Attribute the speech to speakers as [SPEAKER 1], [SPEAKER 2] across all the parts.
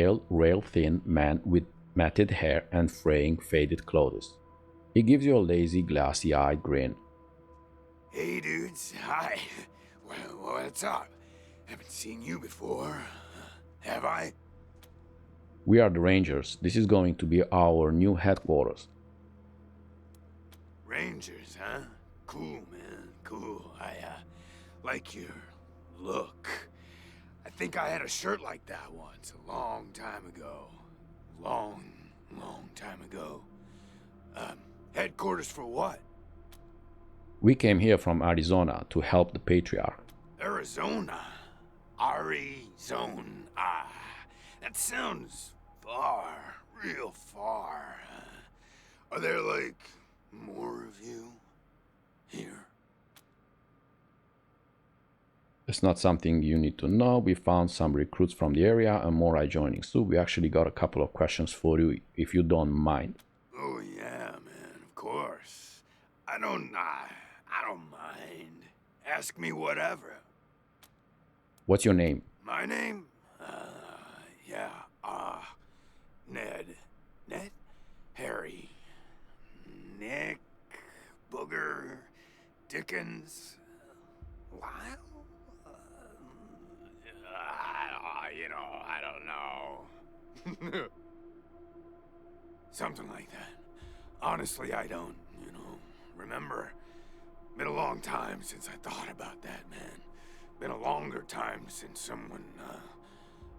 [SPEAKER 1] Pale, rail-thin man with matted hair and fraying, faded clothes. He gives you a lazy, glassy-eyed grin.
[SPEAKER 2] Hey, dudes. Hi. Well, what's up? Haven't seen you before. Have I?
[SPEAKER 1] We are the Rangers. This is going to be our new headquarters.
[SPEAKER 2] Rangers, huh? Cool, man. Cool. I like your look. I think I had a shirt like that once, a long time ago. Long time ago. Headquarters for what?
[SPEAKER 1] We came here from Arizona to help the Patriarch.
[SPEAKER 2] Arizona. Arizona. That sounds far, real far. Are there, like, more of you here?
[SPEAKER 1] It's not something you need to know. We found some recruits from the area and more are joining soon. We actually got a couple of questions for you if you don't mind.
[SPEAKER 2] Oh, yeah, man, of course. I don't mind. Ask me whatever.
[SPEAKER 1] What's your name?
[SPEAKER 2] My name? Yeah, Ned. Ned? Harry. Nick. Booger. Dickens. Lyle? I don't know. Something like that. Honestly, I don't, remember. Been a long time since I thought about that, man. Been a longer time since someone,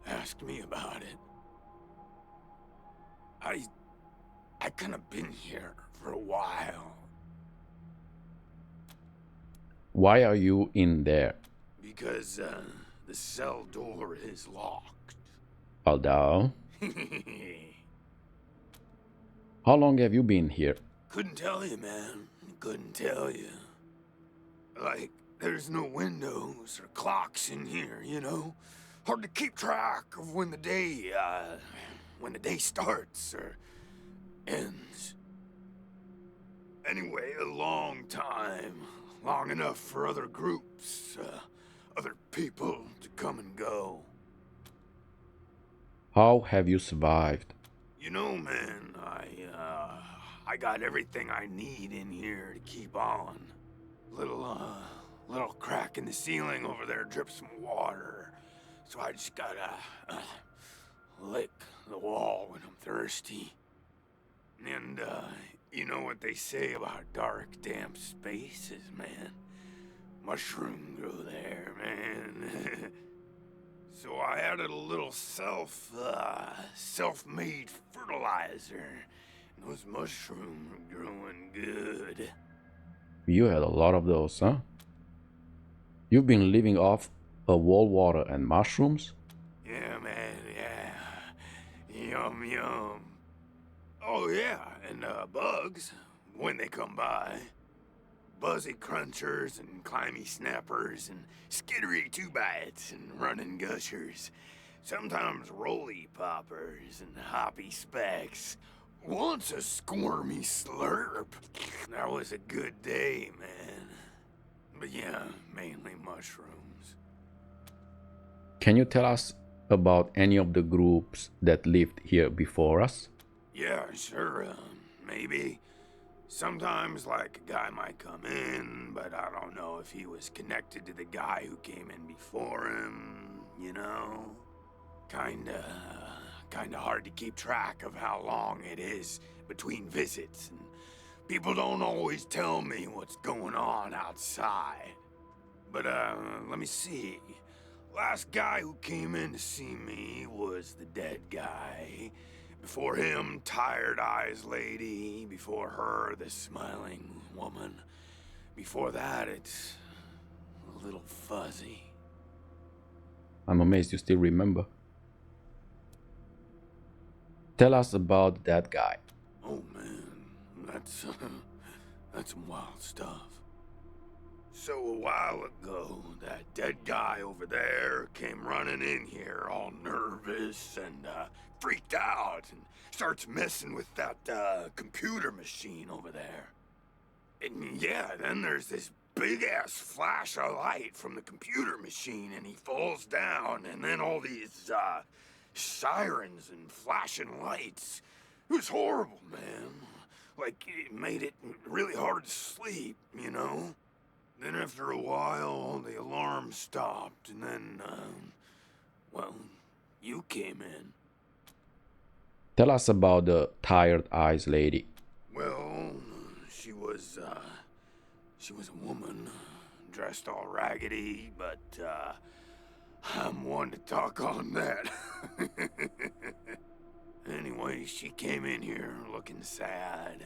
[SPEAKER 2] asked me about it. I kinda been here for a while.
[SPEAKER 1] Why are you in there?
[SPEAKER 2] Because, the cell door is locked.
[SPEAKER 1] Although, how long have you been here?
[SPEAKER 2] Couldn't tell you, man. Couldn't tell you. Like, there's no windows or clocks in here, Hard to keep track of when the day starts or ends. Anyway, a long time. Long enough for other groups, other people to come and go.
[SPEAKER 1] How have you survived?
[SPEAKER 2] Man, I got everything I need in here to keep on. Little crack in the ceiling over there drips some water. So I just gotta, lick the wall when I'm thirsty. And, you know what they say about dark, damp spaces, man? Mushroom grow there, man. So I added a little self-made fertilizer. And those mushrooms are growing good.
[SPEAKER 1] You had a lot of those, huh? You've been living off of wall water and mushrooms?
[SPEAKER 2] Yeah, man, yeah. Yum, yum. Oh, yeah, and, bugs, when they come by. Buzzy crunchers and climby snappers and skittery two-bites and running gushers. Sometimes roly poppers and hoppy specks. Once a squirmy slurp. That was a good day, man. But yeah, mainly mushrooms.
[SPEAKER 1] Can you tell us about any of the groups that lived here before us?
[SPEAKER 2] Yeah, sure, maybe. Sometimes, like, a guy might come in, but I don't know if he was connected to the guy who came in before him, Kinda hard to keep track of how long it is between visits, and people don't always tell me what's going on outside. But, let me see. Last guy who came in to see me was the dead guy. Before him, Tired Eyes Lady. Before her, the Smiling Woman. Before that, it's a little fuzzy.
[SPEAKER 1] I'm amazed you still remember. Tell us about that guy.
[SPEAKER 2] Oh man, that's that's some wild stuff. So a while ago, that dead guy over there came running in here all nervous and freaked out and starts messing with that computer machine over there. And yeah, then there's this big-ass flash of light from the computer machine and he falls down and then all these sirens and flashing lights. It was horrible, man. Like, it made it really hard to sleep, you know? Then after a while, the alarm stopped, and then, well, you came in.
[SPEAKER 1] Tell us about the tired eyes lady.
[SPEAKER 2] Well, she was a woman, dressed all raggedy, but, I'm one to talk on that. Anyway, she came in here looking sad.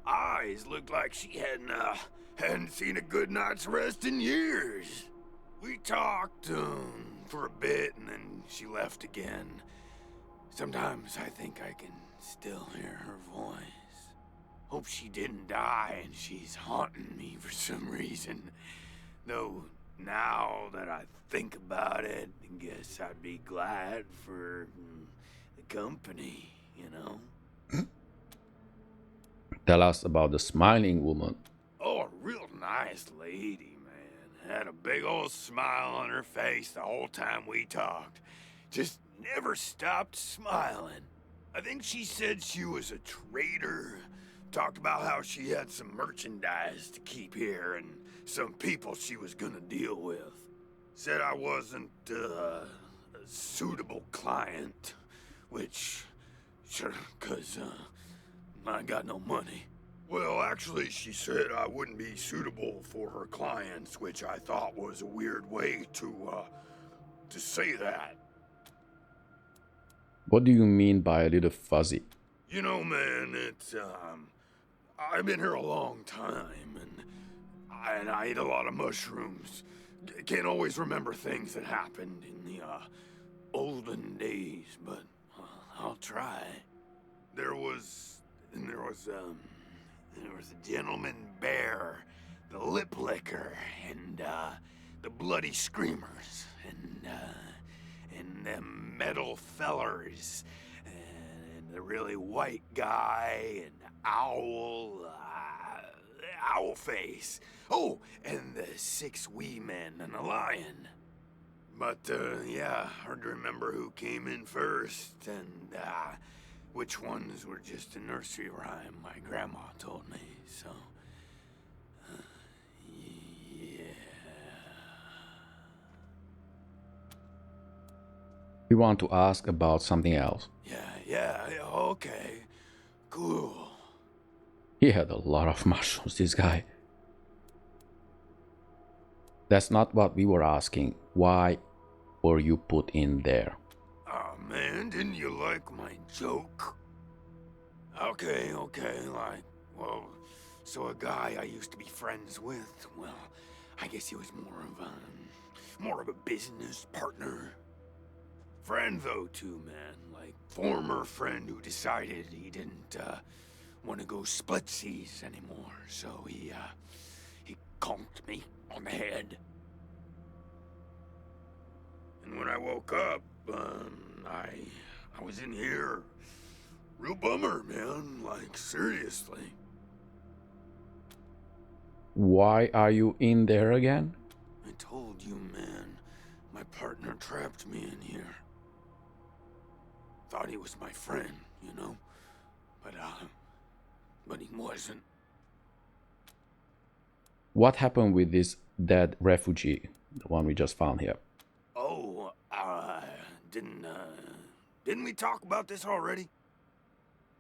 [SPEAKER 2] Eyes looked like she hadn't seen a good night's rest in years. We talked, for a bit, and then she left again. Sometimes I think I can still hear her voice. Hope she didn't die and she's haunting me for some reason. Though, now that I think about it, I guess I'd be glad for the company, you know?
[SPEAKER 1] Tell us about the smiling woman.
[SPEAKER 2] Oh, a real nice lady, man. Had a big old smile on her face the whole time we talked. Just never stopped smiling. I think she said she was a trader. Talked about how she had some merchandise to keep here and some people she was gonna deal with. Said I wasn't a suitable client, which, sure, 'cause I got no money. Well, actually, she said I wouldn't be suitable for her clients, which I thought was a weird way to say that.
[SPEAKER 1] What do you mean by a little fuzzy?
[SPEAKER 2] You know, man, it's, I've been here a long time, and I eat a lot of mushrooms. Can't always remember things that happened in the, olden days, but I'll try. There was a gentleman bear, the lip licker, and, the bloody screamers, and them metal fellers, and the really white guy, and owl face. Oh, and the 6 wee men and a lion. But, yeah, hard to remember who came in first, and, which ones were just a nursery rhyme my grandma told me, so... yeah...
[SPEAKER 1] We want to ask about something else.
[SPEAKER 2] Yeah, okay. Cool.
[SPEAKER 1] He had a lot of mushrooms, this guy. That's not what we were asking. Why were you put in there?
[SPEAKER 2] Aw, man, didn't you like my joke? Okay, like, well, so a guy I used to be friends with, well, I guess he was more of a business partner. Friend, though, too, man. Like, former friend who decided he didn't, want to go splitsies anymore, so he conked me on the head. And when I woke up, I was in here. Real bummer, man, like, seriously.
[SPEAKER 1] Why are you in there again?
[SPEAKER 2] I told you, man, my partner trapped me in here. Thought he was my friend, you know? But he wasn't.
[SPEAKER 1] What happened with this dead refugee, the one we just found here?
[SPEAKER 2] Oh, didn't we talk about this already?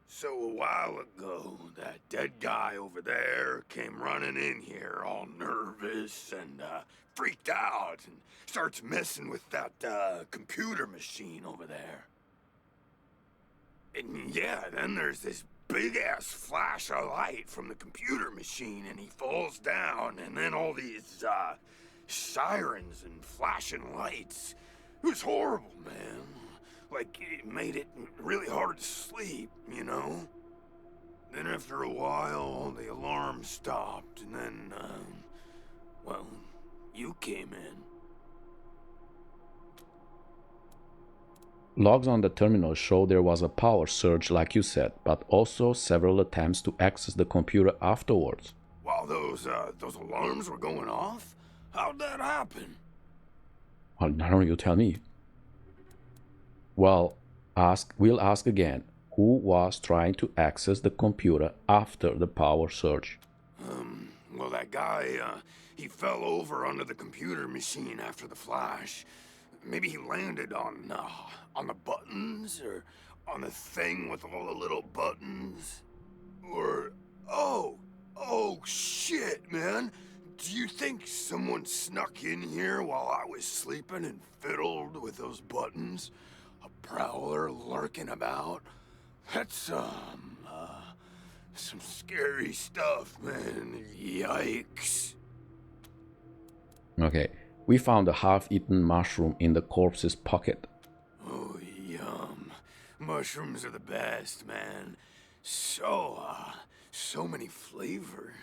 [SPEAKER 2] So a while ago, that dead guy over there came running in here all nervous and, freaked out and starts messing with that, computer machine over there. And yeah, then there's this big-ass flash of light from the computer machine, and he falls down, and then all these, sirens and flashing lights. It was horrible, man. Like, it made it really hard to sleep, you know? Then after a while, the alarm stopped, and then, well, you came in.
[SPEAKER 1] Logs on the terminal show there was a power surge like you said, but also several attempts to access the computer afterwards.
[SPEAKER 2] While those alarms were going off? How'd that happen?
[SPEAKER 1] Well, now you tell me. Well, We'll ask again, who was trying to access the computer after the power surge?
[SPEAKER 2] Well, that guy, he fell over onto the computer machine after the flash. Maybe he landed on the buttons, or on the thing with all the little buttons. Or, oh shit, man. Do you think someone snuck in here while I was sleeping and fiddled with those buttons? A prowler lurking about? That's some scary stuff, man. Yikes.
[SPEAKER 1] Okay, we found a half-eaten mushroom in the corpse's pocket.
[SPEAKER 2] Oh, yum. Mushrooms are the best, man. So many flavors.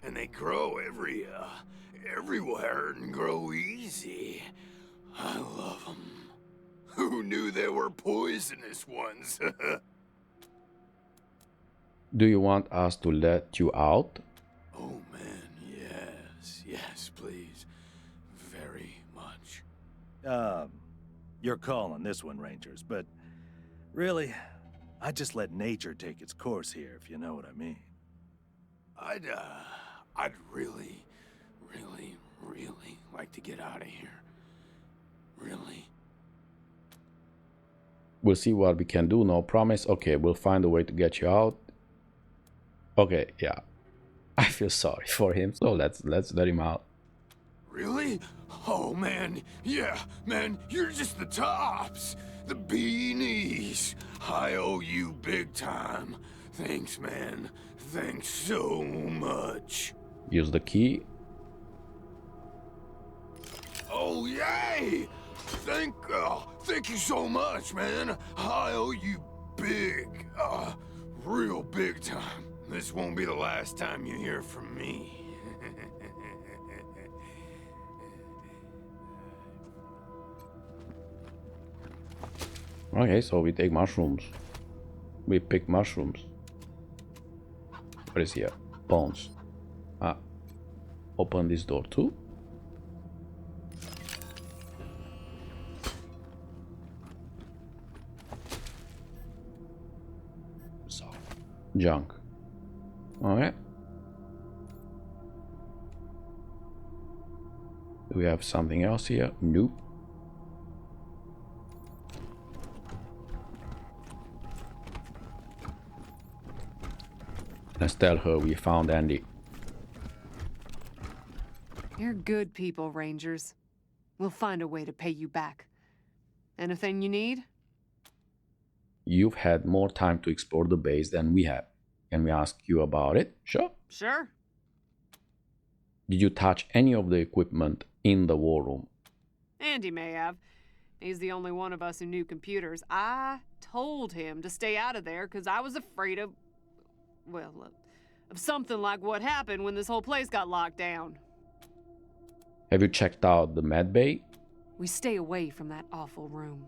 [SPEAKER 2] And they grow everywhere and grow easy. I love them. Who knew there were poisonous ones?
[SPEAKER 1] Do you want us to let you out?
[SPEAKER 2] Oh man, yes, please. Very much.
[SPEAKER 3] You're calling this one, Rangers, but really, I'd just let nature take its course here, if you know what I mean.
[SPEAKER 2] I'd really like to get out of here. Really.
[SPEAKER 1] We'll see what we can do, no promise. Okay, we'll find a way to get you out. Okay, yeah. I feel sorry for him, so let's let him out.
[SPEAKER 2] Really? Oh man, yeah, man, you're just the tops. The beanies. I owe you big time. Thanks, man. Thanks so much.
[SPEAKER 1] Use the key.
[SPEAKER 2] Oh, yay! Thank you so much, man. I owe you big, real big time. This won't be the last time you hear from me.
[SPEAKER 1] Okay, so we take mushrooms. We pick mushrooms. What is here? Bones. Open this door too. So, junk. Okay. Do we have something else here? Nope. Let's tell her we found Andy.
[SPEAKER 4] You're good people, Rangers. We'll find a way to pay you back. Anything you need?
[SPEAKER 1] You've had more time to explore the base than we have. Can we ask you about it? Sure.
[SPEAKER 4] Sure.
[SPEAKER 1] Did you touch any of the equipment in the war room?
[SPEAKER 4] Andy may have. He's the only one of us who knew computers. I told him to stay out of there because I was afraid of, of something like what happened when this whole place got locked down.
[SPEAKER 1] Have you checked out the medbay?
[SPEAKER 4] We stay away from that awful room.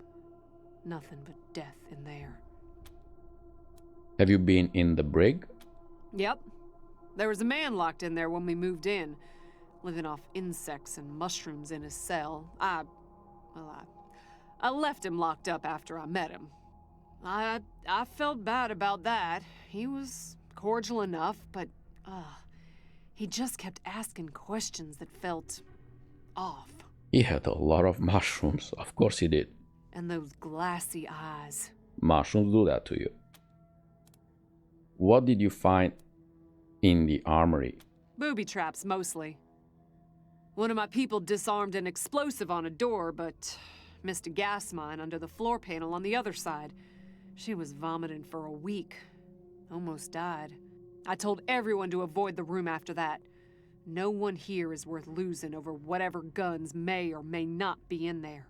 [SPEAKER 4] Nothing but death in there.
[SPEAKER 1] Have you been in the brig?
[SPEAKER 4] Yep. There was a man locked in there when we moved in, living off insects and mushrooms in his cell. I left him locked up after I met him. I felt bad about that. He was cordial enough, but he just kept asking questions that felt off.
[SPEAKER 1] He had a lot of mushrooms. Of course he did.
[SPEAKER 4] And those glassy eyes.
[SPEAKER 1] Mushrooms do that to you. What did you find in the armory?
[SPEAKER 4] Booby traps, mostly. One of my people disarmed an explosive on a door, but missed a gas mine under the floor panel on the other side. She was vomiting for a week. Almost died. I told everyone to avoid the room after that. No one here is worth losing over whatever guns may or may not be in there.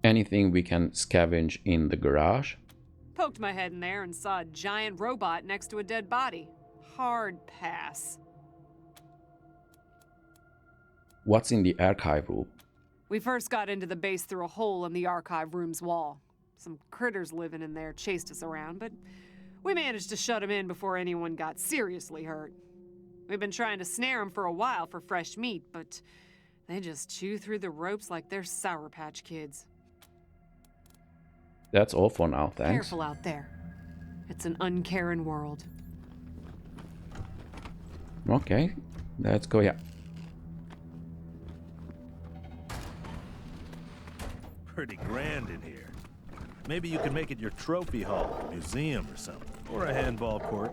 [SPEAKER 1] Anything we can scavenge in the garage?
[SPEAKER 4] Poked my head in there and saw a giant robot next to a dead body. Hard pass.
[SPEAKER 1] What's in the archive room?
[SPEAKER 4] We first got into the base through a hole in the archive room's wall. Some critters living in there chased us around, but we managed to shut them in before anyone got seriously hurt. We've been trying to snare them for a while for fresh meat, but they just chew through the ropes like they're Sour Patch Kids.
[SPEAKER 1] That's all for now, thanks.
[SPEAKER 4] Careful out there. It's an uncaring world.
[SPEAKER 1] Okay, let's go here.
[SPEAKER 3] Pretty grand in here. Maybe you can make it your trophy hall, museum or something. Or a handball court.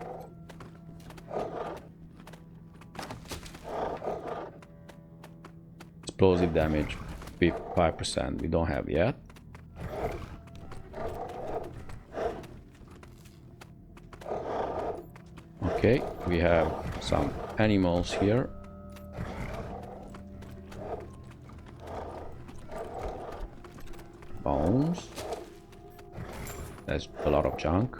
[SPEAKER 1] Explosive damage, 5%. We don't have yet. Okay, we have some animals here. Bones. That's a lot of junk.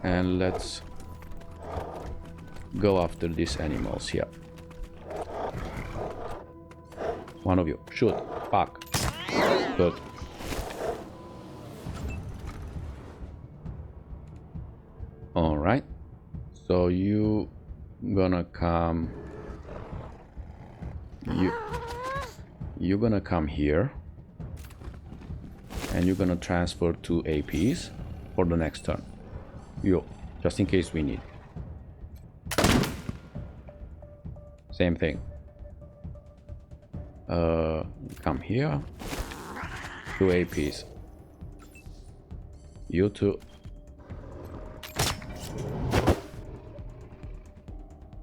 [SPEAKER 1] And let's go after these animals here. One of you, shoot, fuck. Good. All right. So you gonna come. You're gonna come here, and you're gonna transfer 2 APs for the next turn. You, just in case we need. Same thing. Come here. 2 APs. You two.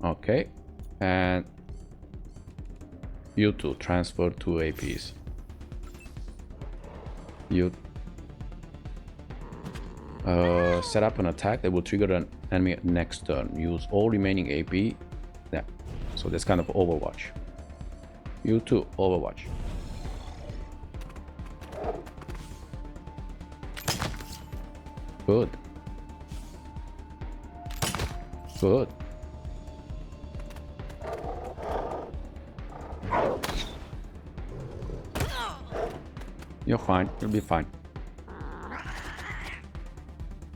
[SPEAKER 1] Okay, and you two transfer 2 APs. You set up an attack that will trigger an enemy next turn. Use all remaining AP. Yeah, so that's kind of Overwatch. You two, Overwatch. Good. Good. You're fine. You'll be fine.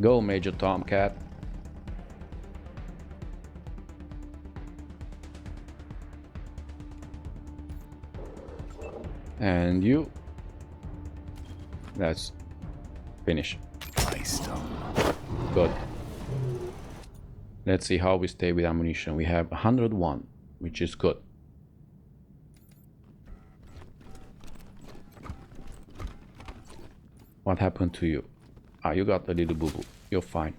[SPEAKER 1] Go, Major Tomcat. And you. That's finish. Good. Let's see how we stay with ammunition. We have 101, which is good. What happened to you? Ah, you got a little boo-boo. You're fine.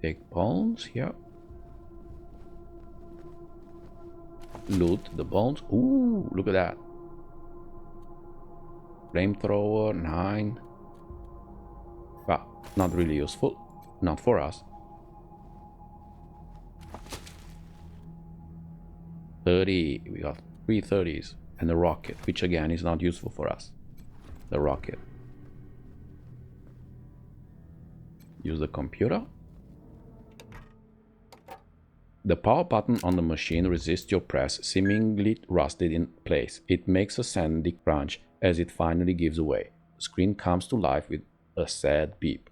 [SPEAKER 1] Take bones here. Loot the bones. Ooh, look at that. Flamethrower, 9. Well, not really useful. Not for us. 30. We got 3 30s. And a rocket, which again is not useful for us. The rocket. Use the computer. The power button on the machine resists your press, seemingly rusted in place. It makes a sandy crunch as it finally gives away. The screen comes to life with a sad beep.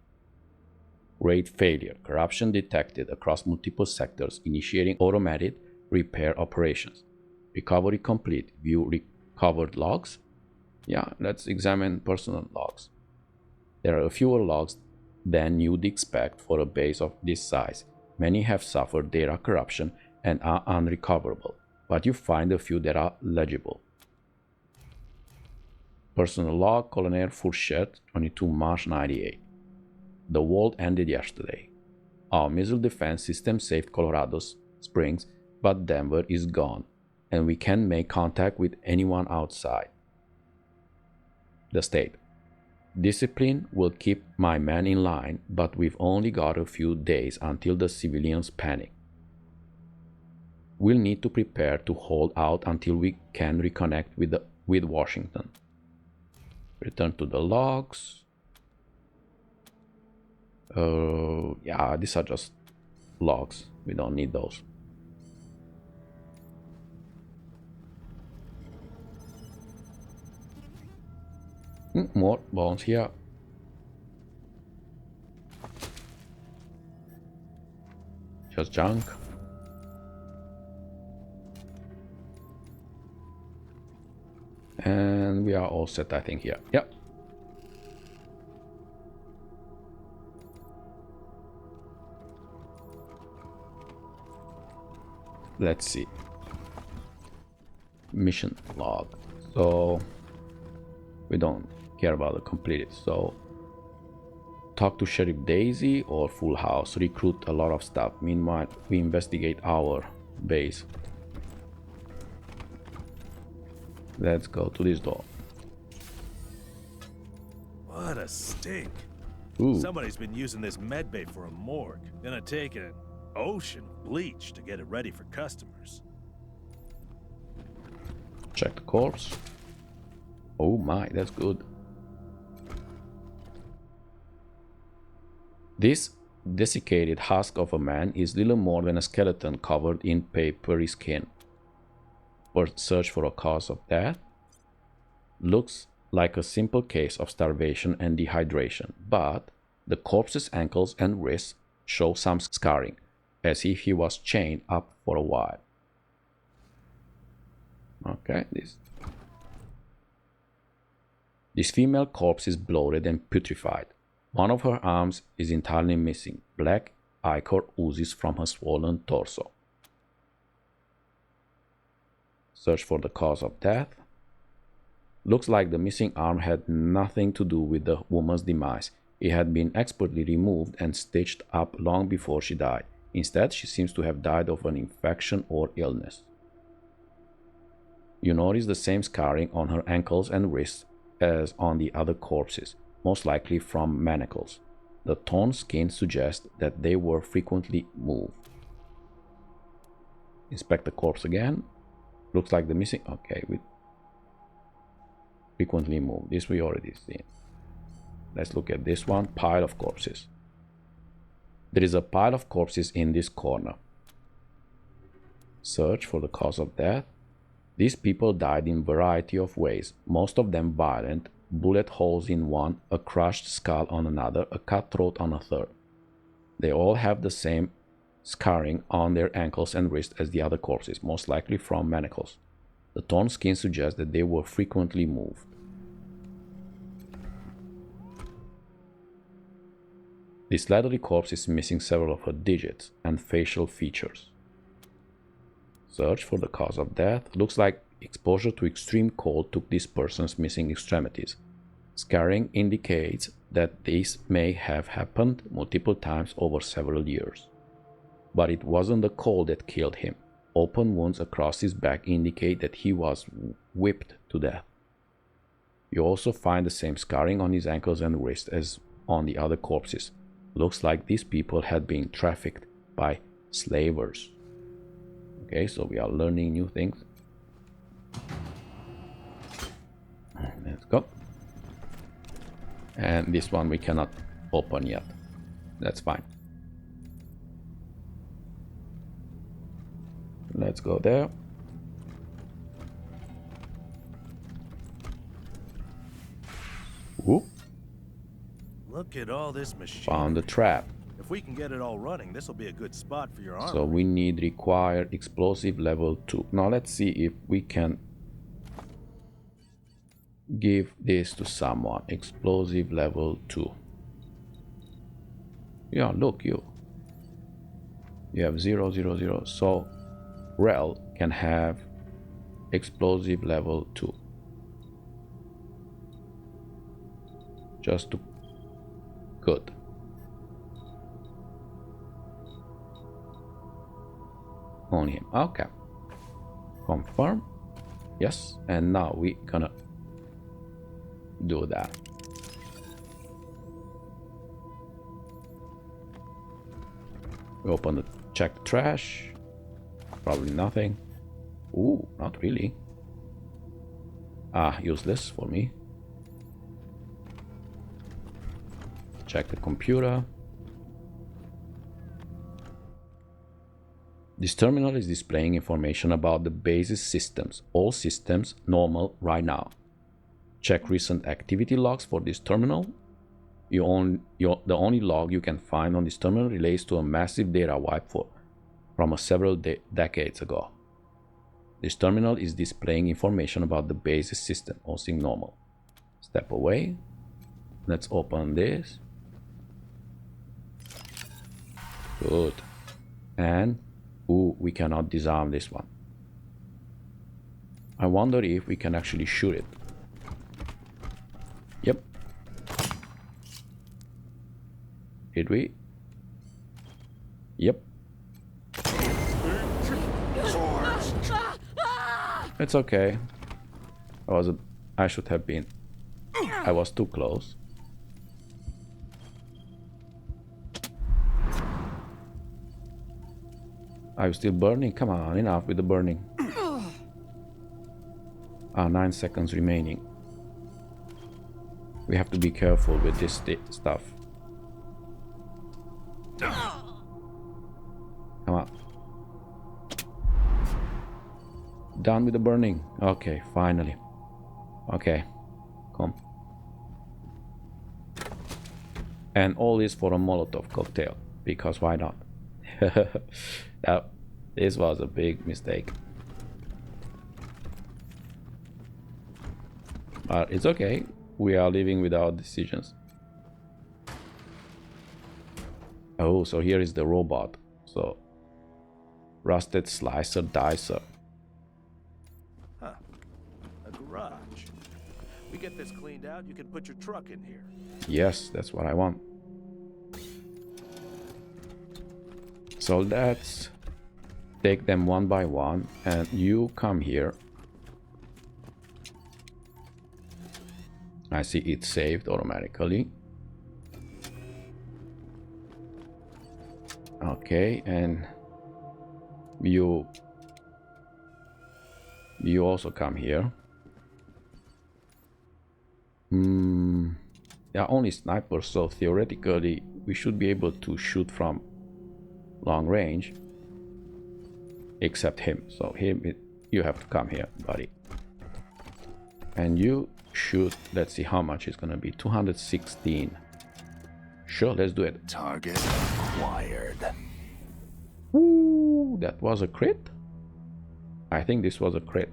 [SPEAKER 1] Rate failure. Corruption detected across multiple sectors, initiating automated repair operations. Recovery complete. View recovered logs. Yeah, let's examine personal logs. There are fewer logs than you'd expect for a base of this size. Many have suffered data corruption and are unrecoverable, but you find a few that are legible. Personal log, Colonel Fourchette, 22 March 98. The world ended yesterday. Our missile defense system saved Colorado Springs, but Denver is gone, and we can't make contact with anyone outside. The state. Discipline will keep my men in line, but we've only got a few days until the civilians panic. We'll need to prepare to hold out until we can reconnect with Washington. Return to the logs. Yeah, these are just logs. We don't need those. More bones here. Just junk. And we are all set, I think, here. Yep. Let's see. Mission log. So we don't care about the completed. So talk to Sheriff Daisy or Full House. Recruit a lot of stuff. Meanwhile, we investigate our base. Let's go to this door.
[SPEAKER 3] What a stink.
[SPEAKER 1] Ooh.
[SPEAKER 3] Somebody's been using this medbay for a morgue. Gonna take an ocean of bleach to get it ready for customers.
[SPEAKER 1] Check the corpse. Oh my, that's good. This desiccated husk of a man is little more than a skeleton covered in papery skin. First search for a cause of death. Looks like a simple case of starvation and dehydration, but the corpse's ankles and wrists show some scarring, as if he was chained up for a while. Okay, this female corpse is bloated and putrefied. One of her arms is entirely missing. Black ichor oozes from her swollen torso. Search for the cause of death. Looks like the missing arm had nothing to do with the woman's demise. It had been expertly removed and stitched up long before she died. Instead, she seems to have died of an infection or illness. You notice the same scarring on her ankles and wrists as on the other corpses, most likely from manacles. The torn skin suggests that they were frequently moved. Inspect the corpse again. Looks like the missing... Okay, we frequently moved. This we already seen. Let's look at this one. Pile of corpses. There is a pile of corpses in this corner. Search for the cause of death. These people died in a variety of ways, most of them violent. Bullet holes in one, a crushed skull on another, a cut throat on a third. They all have the same scarring on their ankles and wrists as the other corpses, most likely from manacles. The torn skin suggests that they were frequently moved. This leathery corpse is missing several of her digits and facial features. Search for the cause of death. Looks like exposure to extreme cold took this person's missing extremities. Scarring indicates that this may have happened multiple times over several years. But it wasn't the cold that killed him. Open wounds across his back indicate that he was whipped to death. You also find the same scarring on his ankles and wrists as on the other corpses. Looks like these people had been trafficked by slavers. Okay, so we are learning new things. Let's go. And this one we cannot open yet. That's fine. Let's go there. Whoop.
[SPEAKER 3] Look at all this machine.
[SPEAKER 1] Found the trap.
[SPEAKER 3] If we can get it all running, this will be a good spot for your armor.
[SPEAKER 1] So we need required explosive level 2. Now let's see if we can give this to someone. Explosive level 2. Yeah, look, you have 0, 0, 0. So Rel can have explosive level 2. Just to... Good. On him. Okay. Confirm. Yes. And now we gonna do that. We open the check the trash. Probably nothing. Ooh, not really. Ah, useless for me. Check the computer. This terminal is displaying information about the base's systems. All systems normal right now. Check recent activity logs for this terminal. The only log you can find on this terminal relates to a massive data wipe from several decades ago. This terminal is displaying information about the base's system. All seem normal. Step away. Let's open this. Good. And, ooh, we cannot disarm this one. I wonder if we can actually shoot it. Yep. Did we? Yep. It's okay. I should have been. I was too close. Are you still burning? Come on, enough with the burning. 9 seconds remaining. We have to be careful with this stuff. Come on. Done with the burning. Okay, finally. Okay, come. And all this for a Molotov cocktail, because why not? This was a big mistake. But it's okay. We are living with our decisions. Oh, so here is the robot. So, rusted slicer dicer.
[SPEAKER 3] Huh. A garage. We get this cleaned out, you can put your truck in here.
[SPEAKER 1] Yes, that's what I want. So let's take them one by one, and you come here. I see it saved automatically. Okay, and you also come here. Yeah, only snipers, so theoretically we should be able to shoot from long range, except him. So you have to come here, buddy, and you shoot. Let's see how much it's gonna be. 216. Sure, let's do it.
[SPEAKER 2] Target acquired.
[SPEAKER 1] Ooh, that was a crit. I think this was a crit.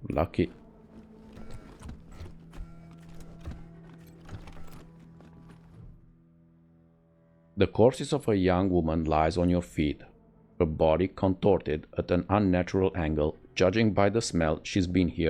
[SPEAKER 1] Lucky. The corpse of a young woman lies on your feet, her body contorted at an unnatural angle. Judging by the smell, she's been here